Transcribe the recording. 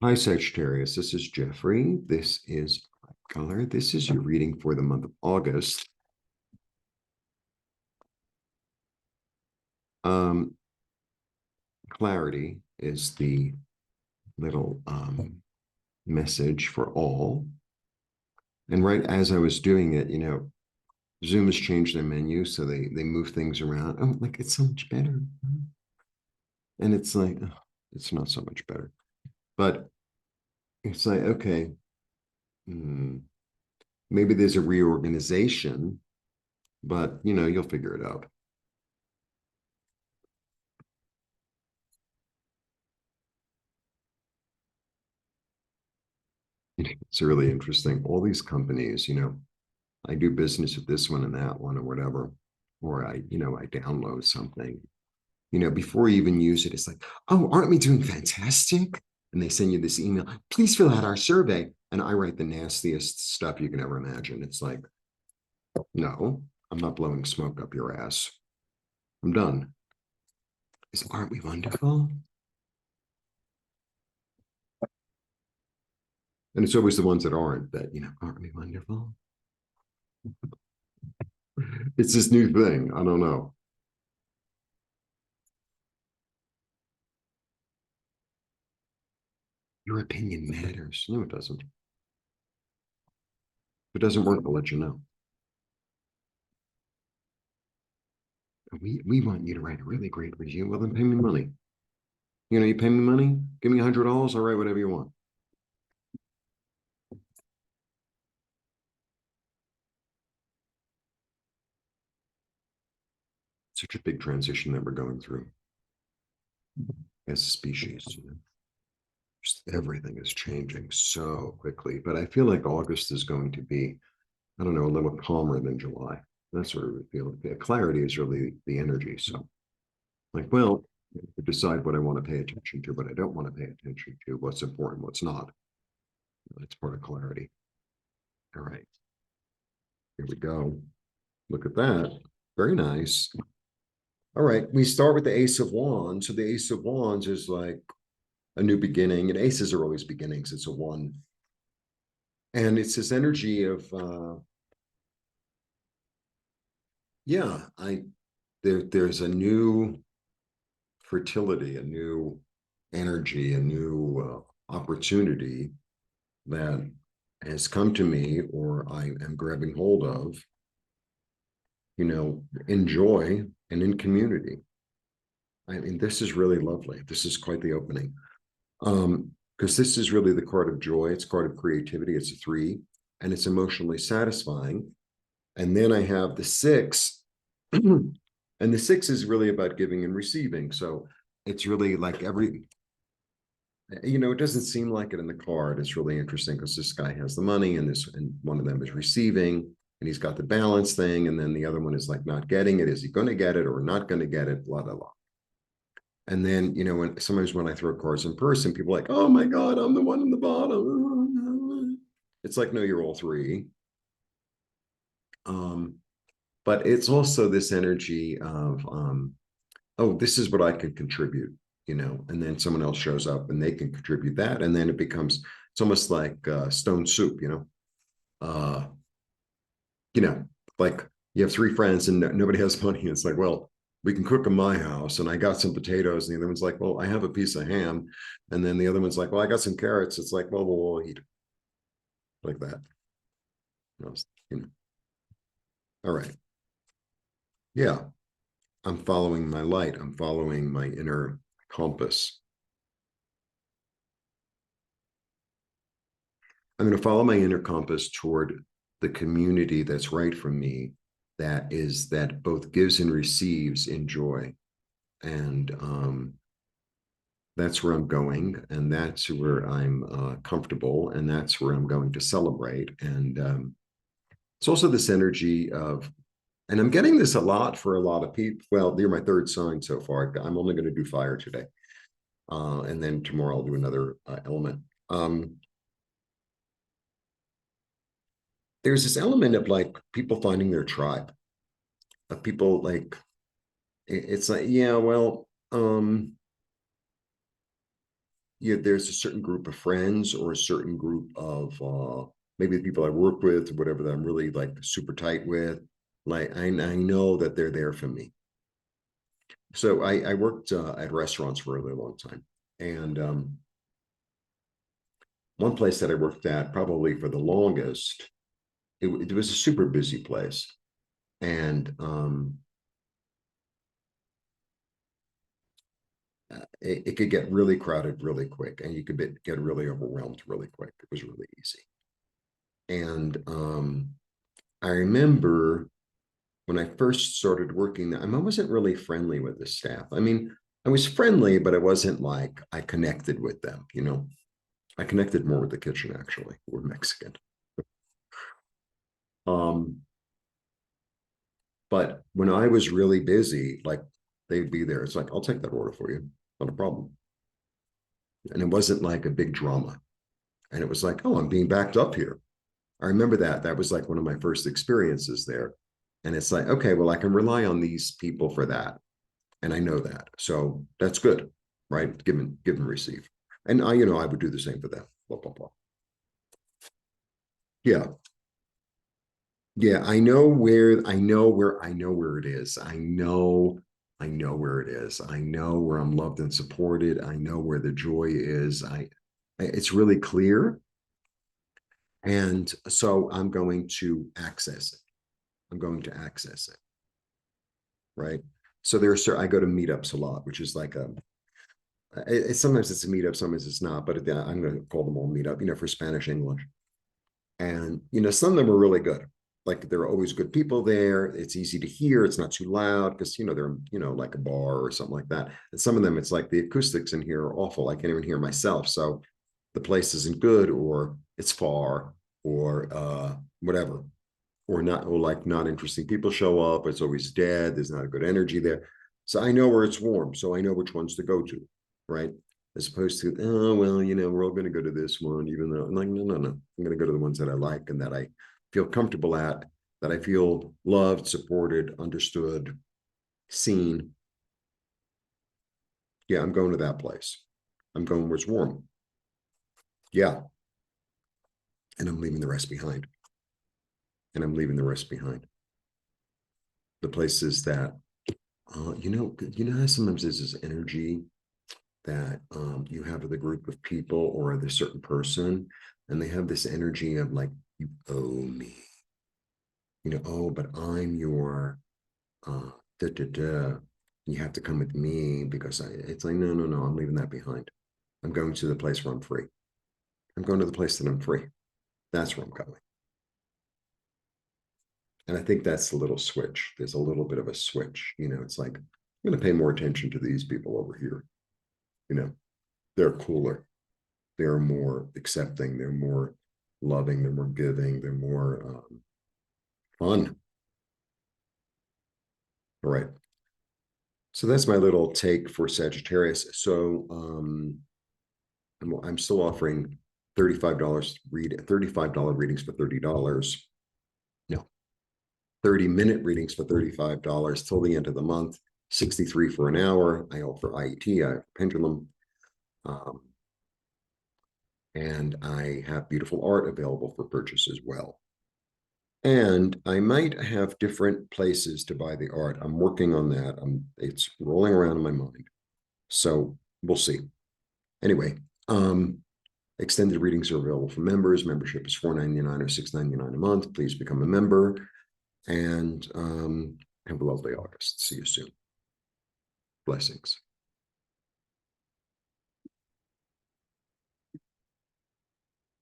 Hi, Sagittarius. This is Jeffrey. This is color. This is your reading for the month of August. Um, Clarity is the little message for all. And right as I was doing it, Zoom has changed their menu, so they move things around. I'm like, it's so much better. And it's like, oh, it's not so much better. But it's like, okay, hmm, maybe there's a reorganization, but you'll figure it out. It's really interesting. All these companies, I do business with this one and that one or whatever, or I download something, before you even use it, it's like, oh, aren't we doing fantastic? And they send you this email, please fill out our survey. And I write the nastiest stuff you can ever imagine. It's like, no, I'm not blowing smoke up your ass. I'm done. Aren't we wonderful? And it's always the ones that aren't that, aren't we wonderful? It's this new thing. I don't know. Your opinion matters. No, it doesn't. If it doesn't work, I'll let you know. We want you to write a really great review. Well, then pay me money. You pay me money, give me $100. I'll write whatever you want. Such a big transition that we're going through as a species. Just everything is changing so quickly. But I feel like August is going to be, I don't know, a little calmer than July. That's sort of a feel. Clarity is really the energy. So, like, well, I decide what I want to pay attention to, what I don't want to pay attention to, what's important, what's not. That's part of clarity. All right, here we go. Look at that. Very nice. All right, we start with the Ace of Wands. So the Ace of Wands is like a new beginning, and aces are always beginnings. It's a one, and it's this energy of yeah, there's a new fertility, a new energy, a new opportunity that has come to me, or I am grabbing hold of, in joy and in community. I mean, this is really lovely. This is quite the opening. Because this is really the card of joy. It's card of creativity. It's a three, and it's emotionally satisfying. And then I have the six, and the six is really about giving and receiving. So it's really like it doesn't seem like it in the card. It's really interesting because this guy has the money, and one of them is receiving, and he's got the balance thing, and then the other one is like not getting it. Is he going to get it or not going to get it? Blah blah blah. And then, sometimes when I throw cards in person, people are like, oh my God, I'm the one in the bottom. It's like, no, you're all three. Um, but it's also this energy of, oh, this is what I can contribute, and then someone else shows up and they can contribute that. And then it's almost like stone soup, uh, you know, like you have three friends and nobody has money. It's like, well, we can cook in my house and I got some potatoes. And the other one's like, well, I have a piece of ham. And then the other one's like, well, I got some carrots. It's like, well, we'll eat like that. You know. All right. Yeah. I'm following my light. I'm following my inner compass. I'm going to follow my inner compass toward the community that's right for me, that both gives and receives in joy. And that's where I'm going, and that's where I'm comfortable, and that's where I'm going to celebrate. And it's also this energy of, and I'm getting this a lot for a lot of people. Well, you're my third sign so far. I'm only going to do fire today, and then tomorrow I'll do another element. There's this element of like people finding their tribe, of people like it's like, yeah, well, there's a certain group of friends or a certain group of maybe the people I work with, whatever, that I'm really like super tight with. Like I know that they're there for me. So I worked at restaurants for a really long time. And one place that I worked at probably for the longest, it was a super busy place. And it could get really crowded really quick, and you could get really overwhelmed really quick. It was really easy. And I remember when I first started working there, I wasn't really friendly with the staff. I mean, I was friendly, but it wasn't like I connected with them, you know. I connected more with the kitchen, actually. We're Mexican. Um, but when I was really busy, like they'd be there. It's like, I'll take that order for you. Not a problem. And it wasn't like a big drama. And it was like, oh, I'm being backed up here. I remember that. That was like one of my first experiences there. And it's like, okay, well, I can rely on these people for that. And I know that. So that's good, right? Give and receive. And I would do the same for them. Blah, blah, blah. Yeah. Yeah. I know where it is. I know where it is. I know where I'm loved and supported. I know where the joy is. It's really clear. And so I'm going to access it. I'm going to access it. Right. So I go to meetups a lot, which is like sometimes it's a meetup, sometimes it's not, but I'm going to call them all meetup, for Spanish English. And, some of them are really good. Like there are always good people there. It's easy to hear. It's not too loud because, they're, like a bar or something like that. And some of them, it's like the acoustics in here are awful. I can't even hear myself. So the place isn't good, or it's far, or whatever, or not, or like not interesting people show up. It's always dead. There's not a good energy there. So I know where it's warm. So I know which ones to go to, right? As opposed to, oh, well, we're all going to go to this one, even though I'm like, no, no, no. I'm going to go to the ones that I like and that I feel comfortable at, that I feel loved, supported, understood, seen. Yeah, I'm going to that place. I'm going where it's warm. Yeah. And I'm leaving the rest behind. And I'm leaving the rest behind. The places that, how sometimes there's this energy that you have with a group of people or with a certain person, and they have this energy of like, you owe me, oh, but I'm your da da da. You have to come with me because it's like, no, no, no, I'm leaving that behind. I'm going to the place where I'm free. I'm going to the place that I'm free. That's where I'm going. And I think that's the little switch. There's a little bit of a switch. It's like, I'm going to pay more attention to these people over here. They're cooler. They're more accepting. They're more loving. They're more giving. They're more fun. All right. So that's my little take for Sagittarius. So I'm still offering $35 $35 readings for $30. No, 30-minute readings for $35 till the end of the month. 63 for an hour. I offer IET, I have Pendulum. And I have beautiful art available for purchase as well. And I might have different places to buy the art. I'm working on that. It's rolling around in my mind. So we'll see. Anyway, extended readings are available for members. Membership is $4.99 or $6.99 a month. Please become a member. And have a lovely August. See you soon. Blessings.